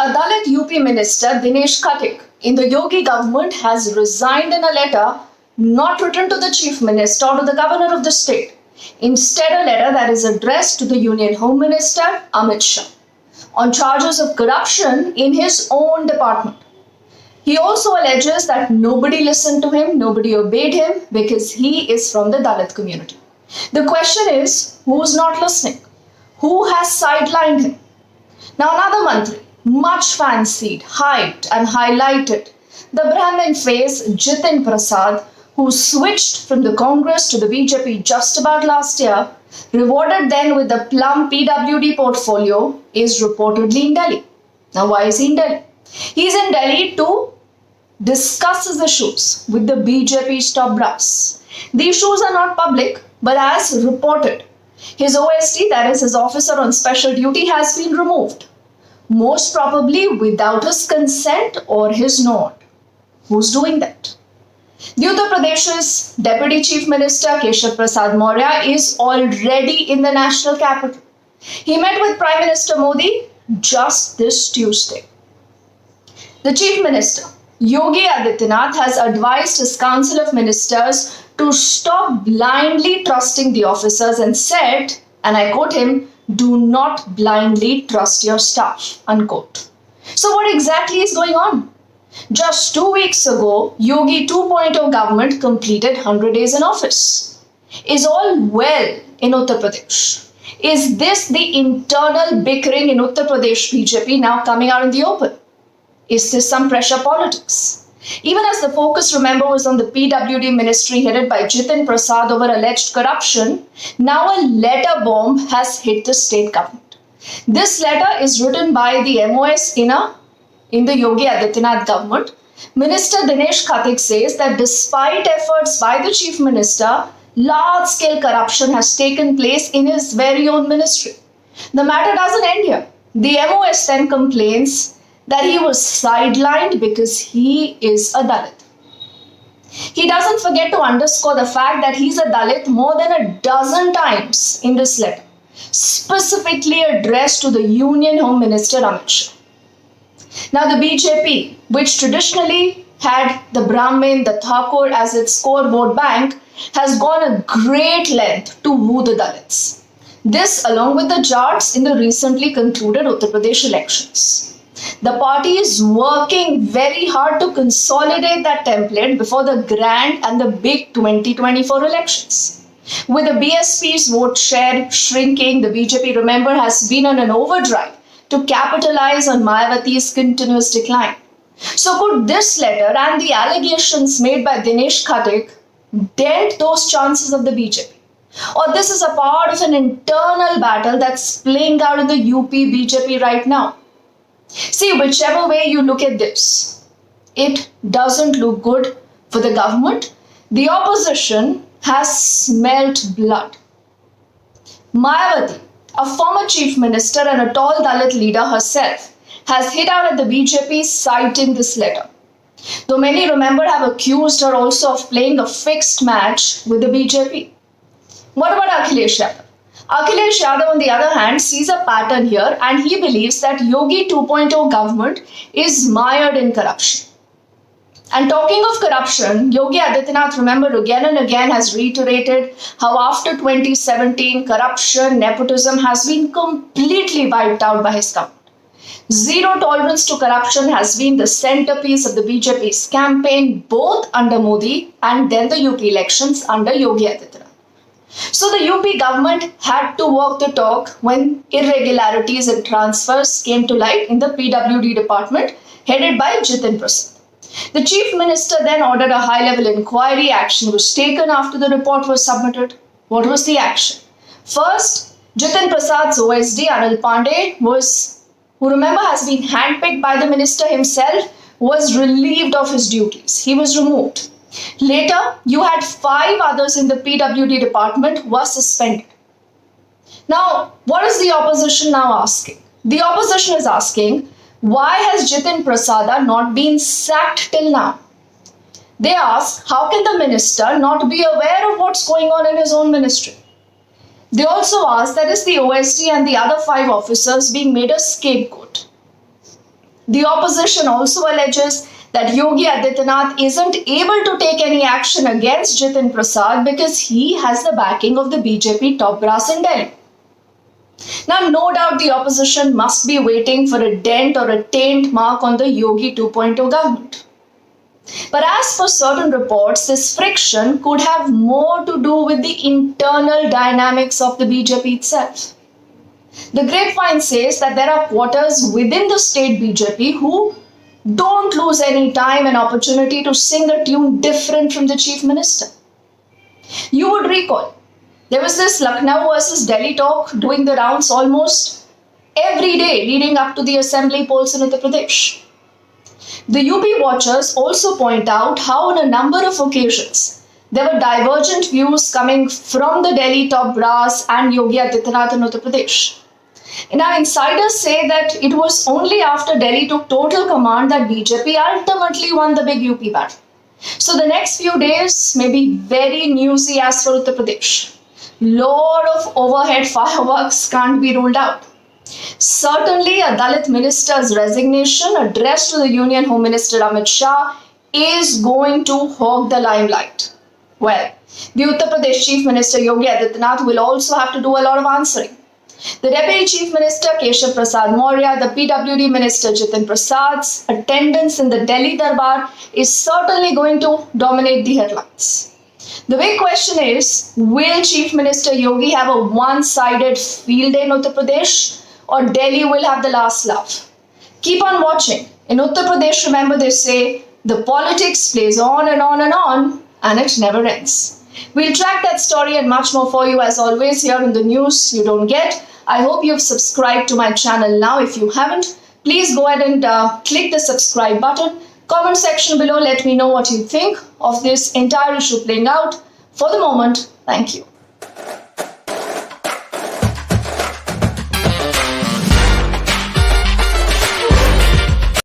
A Dalit UP Minister, Dinesh Khatik, in the Yogi government has resigned in a letter not written to the Chief Minister or to the Governor of the state. Instead, a letter that is addressed to the Union Home Minister, Amit Shah, on charges of corruption in his own department. He also alleges that nobody listened to him, nobody obeyed him because he is from the Dalit community. The question is, who's not listening? Who has sidelined him? Now, another mantri, much fancied, hyped and highlighted, the Brahmin face Jitin Prasada, who switched from the Congress to the BJP just about last year, rewarded then with the plum PWD portfolio, is reportedly in Delhi. Now, why is he in Delhi? He's in Delhi to discuss his issues with the BJP's top brass. The issues are not public, but as reported, his OSD, that is his officer on special duty, has been removed. Most probably without his consent or his nod. Who's doing that? The Uttar Pradesh's Deputy Chief Minister Keshav Prasad Maurya is already in the national capital. He met with Prime Minister Modi just this Tuesday. The Chief Minister, Yogi Adityanath, has advised his Council of Ministers to stop blindly trusting the officers and said, and I quote him, "Do not blindly trust your staff," unquote. So what exactly is going on? Just 2 weeks ago, Yogi 2.0 government completed 100 days in office. Is all well in Uttar Pradesh? Is this the internal bickering in Uttar Pradesh BJP now coming out in the open? Is this some pressure politics? Even as the focus, remember, was on the PWD ministry headed by Jitin Prasada over alleged corruption, now a letter bomb has hit the state government. This letter is written by the MOS in the Yogi Adityanath government. Minister Dinesh Khatik says that despite efforts by the Chief Minister, large-scale corruption has taken place in his very own ministry. The matter doesn't end here. The MOS then complains that he was sidelined because he is a Dalit. He doesn't forget to underscore the fact that he's a Dalit more than a dozen times in this letter, specifically addressed to the Union Home Minister Amit Shah. Now, the BJP, which traditionally had the Brahmin, the Thakur as its core vote bank, has gone a great length to woo the Dalits. This, along with the Jats in the recently concluded Uttar Pradesh elections. The party is working very hard to consolidate that template before the grand and the big 2024 elections. With the BSP's vote share shrinking, the BJP, remember, has been on an overdrive to capitalize on Mayawati's continuous decline. So could this letter and the allegations made by Dinesh Khatik dent those chances of the BJP? Or this is a part of an internal battle that's playing out in the UP BJP right now? See, whichever way you look at this, it doesn't look good for the government. The opposition has smelt blood. Mayawati, a former chief minister and a tall Dalit leader herself, has hit out at the BJP citing this letter. Though many, remember, have accused her also of playing a fixed match with the BJP. What about Akhilesh Yadav? Akhilesh Yadav, on the other hand, sees a pattern here and he believes that Yogi 2.0 government is mired in corruption. And talking of corruption, Yogi Adityanath, remember, again and again has reiterated how after 2017, corruption, nepotism has been completely wiped out by his government. Zero tolerance to corruption has been the centerpiece of the BJP's campaign, both under Modi and then the UP elections under Yogi Adityanath. So the UP government had to walk the talk when irregularities and transfers came to light in the PWD department headed by Jitin Prasada. The Chief Minister then ordered a high-level inquiry. Action was taken after the report was submitted. What was the action? First, Jitin Prasad's OSD, Anil Pandey, who remember has been handpicked by the minister himself, was relieved of his duties. He was removed. Later, you had 5 others in the PWD department who were suspended. Now, what is the opposition now asking? The opposition is asking, why has Jitin Prasada not been sacked till now? They ask, how can the minister not be aware of what's going on in his own ministry? They also ask, that is the OSD and the other 5 officers being made a scapegoat. The opposition also alleges that Yogi Adityanath isn't able to take any action against Jitin Prasada because he has the backing of the BJP top brass in Delhi. Now, no doubt the opposition must be waiting for a dent or a taint mark on the Yogi 2.0 government. But as per certain reports, this friction could have more to do with the internal dynamics of the BJP itself. The grapevine says that there are quarters within the state BJP who don't lose any time and opportunity to sing a tune different from the chief minister. You would recall, there was this Lucknow versus Delhi talk doing the rounds almost every day leading up to the assembly polls in Uttar Pradesh. The UP watchers also point out how on a number of occasions there were divergent views coming from the Delhi top brass and Yogi Adityanath in Uttar Pradesh. Now, insiders say that it was only after Delhi took total command that BJP ultimately won the big UP battle. So the next few days may be very newsy as for Uttar Pradesh. Lot of overhead fireworks can't be ruled out. Certainly, a Dalit Minister's resignation addressed to the Union Home Minister Amit Shah is going to hog the limelight. Well, the Uttar Pradesh Chief Minister Yogi Adityanath will also have to do a lot of answering. The Deputy Chief Minister Keshav Prasad Maurya, the PWD Minister Jitin Prasad's attendance in the Delhi Darbar is certainly going to dominate the headlines. The big question is, will Chief Minister Yogi have a one-sided field day in Uttar Pradesh, or Delhi will have the last laugh? Keep on watching. In Uttar Pradesh, remember, they say the politics plays on and on and on, and it never ends. We'll track that story and much more for you as always here in the news you don't get. I hope you've subscribed to my channel now. If you haven't, please go ahead and click the subscribe button. Comment section below, let me know what you think of this entire issue playing out. For the moment, thank you.